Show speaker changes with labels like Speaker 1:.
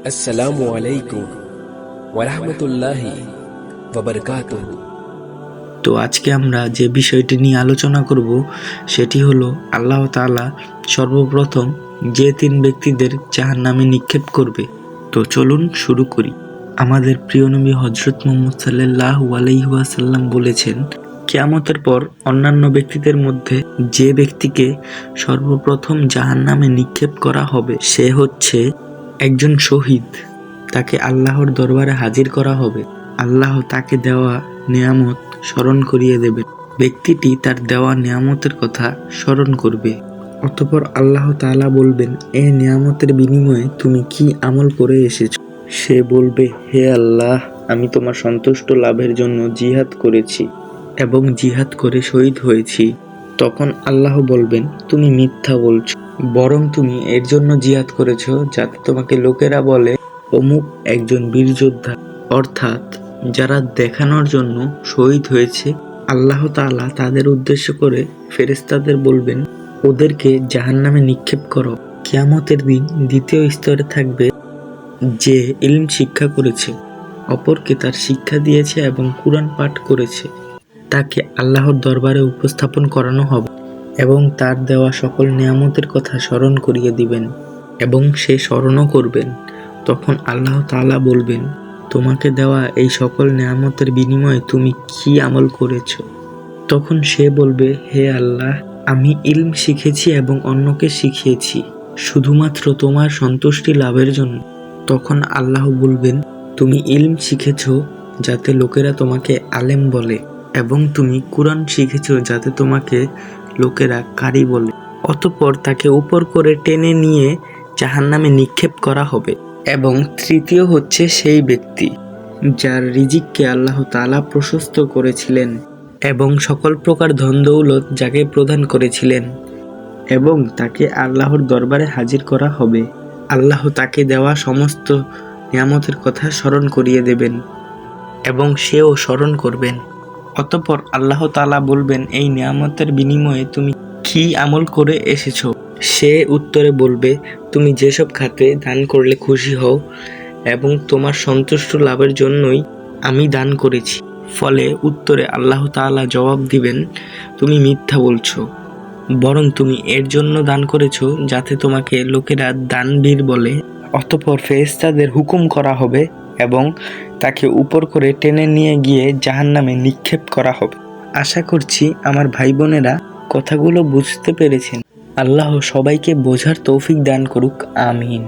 Speaker 1: আসসালামু আলাইকুম ওয়া রাহমাতুল্লাহি ওয়া বারাকাতুহু।
Speaker 2: তো আজকে আমরা যে বিষয়টি নিয়ে আলোচনা করব সেটি হলো আল্লাহ তাআলা সর্বপ্রথম যে তিন ব্যক্তিদের জাহান্নামে নিক্ষেপ করবে। তো চলুন শুরু করি। আমাদের প্রিয় নবী হযরত মুহাম্মদ সাল্লাল্লাহু আলাইহি ওয়াসাল্লাম বলেছেন, কিয়ামতের পর অন্যান্য ব্যক্তিদের মধ্যে যে ব্যক্তিকে সর্বপ্রথম জাহান্নামে নিক্ষেপ করা হবে সে হচ্ছে একজন শহীদ। তাকে আল্লাহর দরবারে হাজির করা হবে। আল্লাহ তাকে দেওয়া নেয়ামত স্মরণ করিয়ে দেবেন। ব্যক্তিটি তার দেওয়া নেয়ামতের কথা স্মরণ করবে। অতঃপর আল্লাহ তাআলা বলবেন, এ নেয়ামতের বিনিময়ে তুমি কি আমল করে এসেছো? সে বলবে, হে আল্লাহ, আমি তোমার সন্তুষ্ট লাভের জন্য জিহাদ করেছি এবং জিহাদ করে শহীদ হয়েছি। তখন আল্লাহ বলবেন, তুমি মিথ্যা বলছো, বরং তুমি এর জন্য জিহাদ করেছো যাতে তোমাকে লোকেরা বলে অমুক একজন বীর যোদ্ধা। অর্থাৎ যারা দেখানোর জন্য শহীদ হয়েছে, আল্লাহ তাআলা তাদের উদ্দেশ্য করে ফেরেশতাদের বলবেন, ওদেরকে জাহান্নামে নিক্ষেপ করো। কিয়ামতের দিন দ্বিতীয় স্তরে থাকবে যে ইলম শিক্ষা করেছে, অপরকে তার শিক্ষা দিয়েছে এবং কুরআন পাঠ করেছে। তাকে আল্লাহর দরবারে উপস্থাপন করানো হবে এবং তার দেওয়া সকল নেয়ামতের কথা স্মরণ করিয়ে দিবেন এবং সে স্মরণও করবেন। তখন আল্লাহ তাআলা বলবেন, তোমাকে দেওয়া এই সকল নেয়ামতের বিনিময়ে তুমি কি আমল করেছো? তখন সে বলবে, হে আল্লাহ, আমি ইলম শিখেছি এবং অন্যকে শিখিয়েছি শুধুমাত্র তোমার সন্তুষ্টি লাভের জন্য। তখন আল্লাহ বলবেন, তুমি ইলম শিখেছো যাতে লোকেরা তোমাকে আলেম বলে এবং তুমি কুরআন শিখেছো যাতে তোমাকে লোকেরা কারি বলে। অতঃপর তাকে উপর করে টেনে নিয়ে জাহান্নামে নিক্ষেপ করা হবে। এবং তৃতীয় হচ্ছে সেই ব্যক্তি যার রিজিককে আল্লাহ তাআলা প্রশস্ত করেছিলেন এবং সকল প্রকার ধন দৌলত যাকে প্রদান করেছিলেন, এবং তাকে আল্লাহর দরবারে হাজির করা হবে। আল্লাহ তাকে দেওয়া সমস্ত নিয়ামতের কথা স্মরণ করিয়ে দেবেন এবং সেও স্মরণ করবেন। অতঃপর আল্লাহ তাআলা বলবেন, এই নিয়ামতের বিনিময়ে তুমি কি আমল করে এসেছো? সে উত্তরে বলবে, তুমি যেসব খাতে দান করলে খুশি হও এবং তোমার সন্তুষ্ট লাভের জন্যই আমি দান করেছি। ফলে উত্তরে আল্লাহ তাআলা জবাব দিবেন, তুমি মিথ্যা বলছো, বরং তুমি এর জন্য দান করেছো যাতে তোমাকে লোকেরা দানবীর বলে। অতঃপর ফেরেশতাদের হুকুম করা হবে এবং তাকে উপর করে টেনে নিয়ে গিয়ে জাহান্নামে নিক্ষেপ করা হবে। আশা করছি আমার ভাই বোনেরা কথাগুলো বুঝতে পেরেছেন। আল্লাহ সবাইকে বোঝার তৌফিক দান করুক, আমিন।